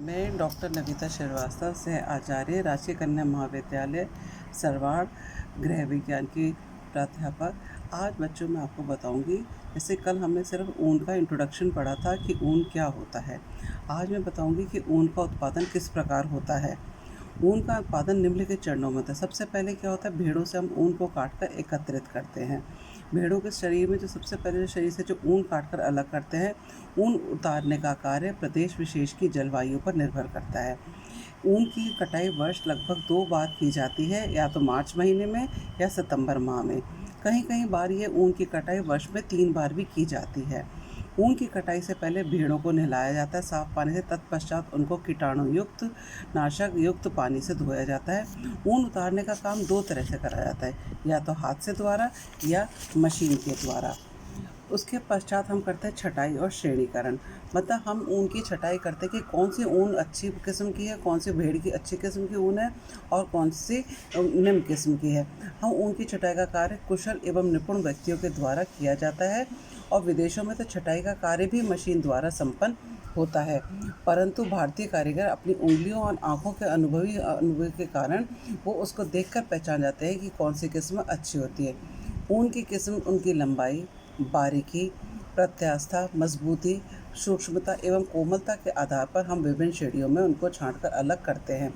मैं डॉक्टर नविता श्रीवास्तव से आचार्य राजकीय कन्या महाविद्यालय सरवाड़ गृह विज्ञान की प्राध्यापक। आज बच्चों मैं आपको बताऊंगी, जैसे कल हमने सिर्फ ऊन का इंट्रोडक्शन पढ़ा था कि ऊन क्या होता है। आज मैं बताऊंगी कि ऊन का उत्पादन किस प्रकार होता है। ऊन का उत्पादन निम्नलिखित चरणों में होता है। सबसे पहले क्या होता है, भेड़ों से हम ऊन को काटकर एकत्रित करते हैं। भेड़ों के शरीर में जो सबसे पहले शरीर से जो ऊन काटकर अलग करते हैं, ऊन उतारने का कार्य प्रदेश विशेष की जलवायु पर निर्भर करता है। ऊन की कटाई वर्ष लगभग 2 बार की जाती है, या तो मार्च महीने में या सितंबर माह में। कहीं कहीं बार ये ऊन की कटाई वर्ष में 3 बार भी की जाती है। ऊन की कटाई से पहले भेड़ों को नहलाया जाता है साफ पानी से। तत्पश्चात उनको कीटाणु युक्त नाशक युक्त पानी से धोया जाता है। ऊन उतारने का काम 2 तरह से करा जाता है, या तो हाथ से द्वारा या मशीन के द्वारा। उसके पश्चात हम करते हैं छटाई और श्रेणीकरण। मतलब हम ऊन की छटाई करते हैं कि कौन सी ऊन अच्छी किस्म की है, कौन सी भेड़ की अच्छी किस्म की ऊन है और कौन सी निम्न किस्म की है। हम ऊन की छटाई का कार्य कुशल एवं निपुण व्यक्तियों के द्वारा किया जाता है, और विदेशों में तो छटाई का कार्य भी मशीन द्वारा संपन्न होता है। परंतु भारतीय कारीगर अपनी उंगलियों और आँखों के अनुभव के कारण वो उसको देखकर पहचान जाते हैं कि कौन सी किस्म अच्छी होती है। ऊन की किस्म उनकी लंबाई, बारीकी, प्रत्यास्था, मजबूती, सूक्ष्मता एवं कोमलता के आधार पर हम विभिन्न श्रेणियों में उनको छांटकर अलग करते हैं।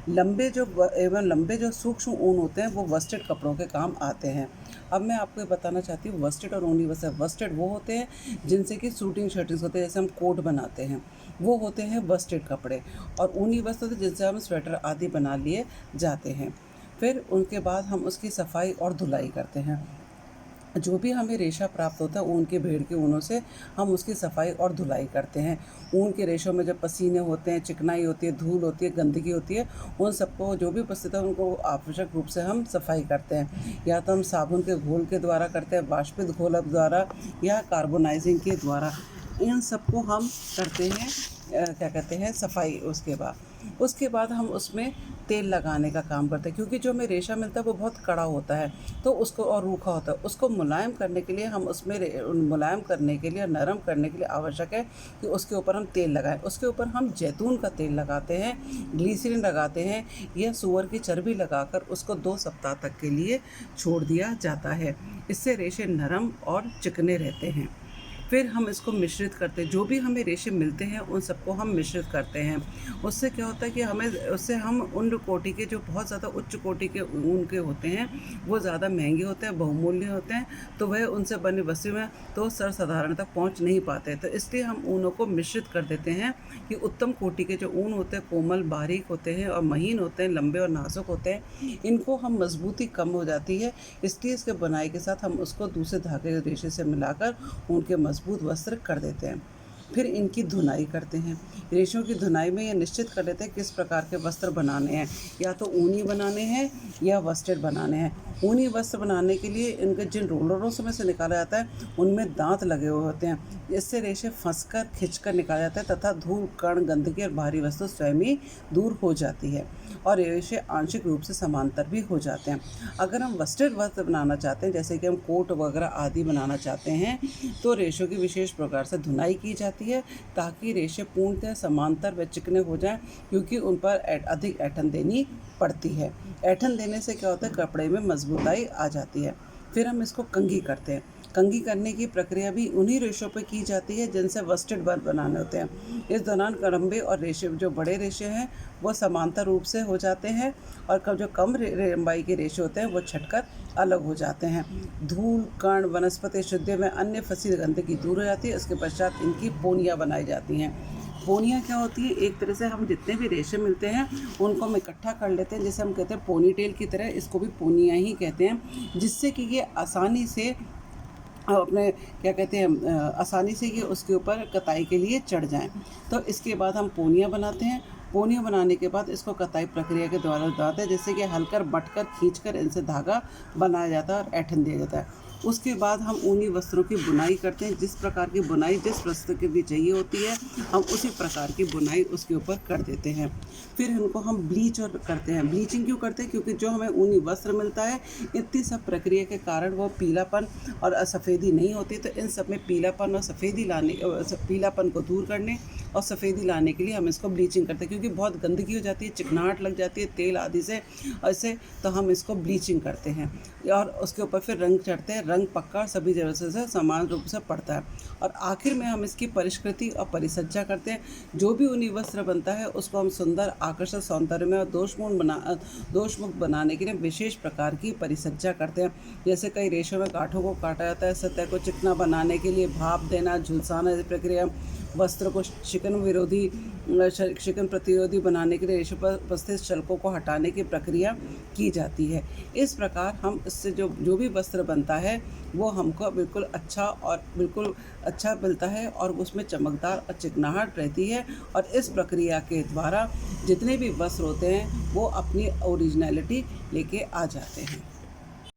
लंबे जो सूक्ष्म ऊन होते हैं वो वस्टेड कपड़ों के काम आते हैं। अब मैं आपको ये बताना चाहती हूँ, वस्टेड और ऊनी वस्त्र। वस्टेड वो होते हैं जिनसे कि सूटिंग शर्टिंग्स होते हैं, जैसे हम कोट बनाते हैं, वो होते हैं वस्टेड कपड़े। और ऊनी वस्त्र होते हैं जिनसे हम स्वेटर आदि बना लिए जाते हैं। फिर उनके बाद हम उसकी सफाई और धुलाई करते हैं। जो भी हमें रेशा प्राप्त होता है ऊन के भेड़ के ऊनों से, हम उसकी सफाई और धुलाई करते हैं। ऊन के रेशों में जब पसीने होते हैं, चिकनाई होती है, धूल होती है, गंदगी होती है, उन सबको जो भी उपस्थित है उनको आवश्यक रूप से हम सफाई करते हैं। या तो हम साबुन के घोल के द्वारा करते हैं, वाष्पित घोलक द्वारा या कार्बोनाइजिंग के द्वारा। इन सबको हम करते हैं क्या कहते हैं सफाई। उसके बाद हम उसमें तेल लगाने का काम करते हैं, क्योंकि जो हमें रेशा मिलता है वो बहुत कड़ा होता है तो उसको और रूखा होता है। उसको मुलायम करने के लिए हम उसमें मुलायम करने के लिए, नरम करने के लिए आवश्यक है कि उसके ऊपर हम तेल लगाएं। उसके ऊपर हम जैतून का तेल लगाते हैं, ग्लीसरीन लगाते हैं, या सूअर की चर्बी लगाकर उसको 2 सप्ताह तक के लिए छोड़ दिया जाता है। इससे रेशे नरम और चिकने रहते हैं। फिर हम इसको मिश्रित करते हैं। जो भी हमें रेशे मिलते हैं उन सबको हम मिश्रित करते हैं। उससे क्या होता है कि उससे हम उन कोटि के जो बहुत ज़्यादा उच्च कोटि के ऊन के होते हैं वो ज़्यादा महंगे होते हैं, बहुमूल्य होते हैं, तो वह उनसे बनी वस्तु में तो सर्वसाधारण तक पहुंच नहीं पाते। तो इसलिए हम ऊनों को मिश्रित कर देते हैं कि उत्तम कोटि के जो ऊन होते हैं कोमल, बारीक होते हैं और महीन होते हैं, लंबे और नाजुक होते हैं। इनको हम मजबूती कम हो जाती है, इसलिए इसके बनाई के साथ हम उसको दूसरे धागे रेशे से मिलाकर ऊन के मजबूत वस्त्र कर देते हैं। फिर इनकी धुनाई करते हैं। रेशों की धुनाई में ये निश्चित कर लेते हैं किस प्रकार के वस्त्र बनाने हैं, या तो ऊनी बनाने हैं या वस्टेड बनाने हैं। ऊनी वस्त्र बनाने के लिए इनके जिन रोलरों में से निकाला जाता है उनमें दांत लगे हुए होते हैं। इससे रेशे फंसकर खिंचकर निकाला जाता है तथा धूल, कण, गंदगी और भारी वस्तु स्वयं ही दूर हो जाती है, और रेशे आंशिक रूप से समांतर भी हो जाते हैं। अगर हम वस्टेड वस्त्र बनाना चाहते हैं, जैसे कि हम कोट वगैरह आदि बनाना चाहते हैं, तो रेशों की विशेष प्रकार से धुनाई की जाती है ताकि रेशे पूर्णतः समांतर व चिकने हो जाएं, क्योंकि उन पर अधिक ऐंठन देनी पड़ती है। ऐंठन देने से क्या होता है, कपड़े में मजबूताई आ जाती है। फिर हम इसको कंघी करते हैं। कंघी करने की प्रक्रिया भी उन्हीं रेशों पर की जाती है जिनसे वस्टेड बनाने होते हैं। इस दौरान लंबे और रेशे जो बड़े रेशे हैं वो समांतर रूप से हो जाते हैं, और जो कम लंबाई के रेशे होते हैं वो छटकर अलग हो जाते हैं। धूल, कण, वनस्पति शुद्धि में अन्य फंसी गंदगी दूर हो जाती है। इसके पश्चात इनकी पोनियाँ बनाई जाती हैं। पोनियाँ क्या होती है, एक तरह से हम जितने भी रेशे मिलते हैं उनको हम इकट्ठा कर लेते हैं, जैसे हम कहते हैं पोनी टेल की तरह, इसको भी पोनियाँ ही कहते हैं, जिससे कि ये आसानी से अपने क्या कहते हैं आसानी से ये उसके ऊपर कताई के लिए चढ़ जाएं। तो इसके बाद हम पोनियाँ बनाते हैं। पोनियाँ बनाने के बाद इसको कताई प्रक्रिया के द्वारा बनाते हैं, जिससे कि हलकर बटकर खींचकर इनसे धागा बनाया जाता है और ऐंठन दिया जाता है। उसके बाद हम ऊनी वस्त्रों की बुनाई करते हैं। जिस प्रकार की बुनाई जिस वस्त्र के लिए चाहिए होती है, हम उसी प्रकार की बुनाई उसके ऊपर कर देते हैं। फिर इनको हम ब्लीच और करते हैं। ब्लीचिंग क्यों करते हैं? क्योंकि जो हमें ऊनी वस्त्र मिलता है, इतनी सब प्रक्रिया के कारण वो पीलापन और सफ़ेदी नहीं होती। तो इन सब में पीलापन और सफ़ेदी पीलापन को दूर करने और सफ़ेदी लाने के लिए हम इसको ब्लीचिंग करते हैं, क्योंकि बहुत गंदगी हो जाती है, चिकनाहट लग जाती है तेल आदि से ऐसे। तो हम इसको ब्लीचिंग करते हैं और उसके ऊपर फिर रंग चढ़ते हैं। रंग पक्का सभी जगह से समान रूप से पड़ता है। और आखिर में हम इसकी परिष्कृति और परिसज्जा करते हैं। जो भी ऊनी वस्त्र बनता है उसको हम सुंदर, आकर्षक, सौंदर्य में और दोषमुक्त बनाने के लिए विशेष प्रकार की परिसज्जा करते हैं। जैसे कई रेशों में कांठों को काटा जाता है, सतह को चिकना बनाने के लिए भाप देना, झुलसाना जैसी प्रक्रिया, वस्त्र को शिकन प्रतिरोधी बनाने के लिए रेशों पर उपस्थित शल्कों को हटाने की प्रक्रिया की जाती है। इस प्रकार हम इससे जो भी वस्त्र बनता है वो हमको बिल्कुल अच्छा मिलता है और उसमें चमकदार और चिकनाहट रहती है। और इस प्रक्रिया के द्वारा जितने भी वस्त्र होते हैं वो अपनी ओरिजिनलिटी लेके आ जाते हैं।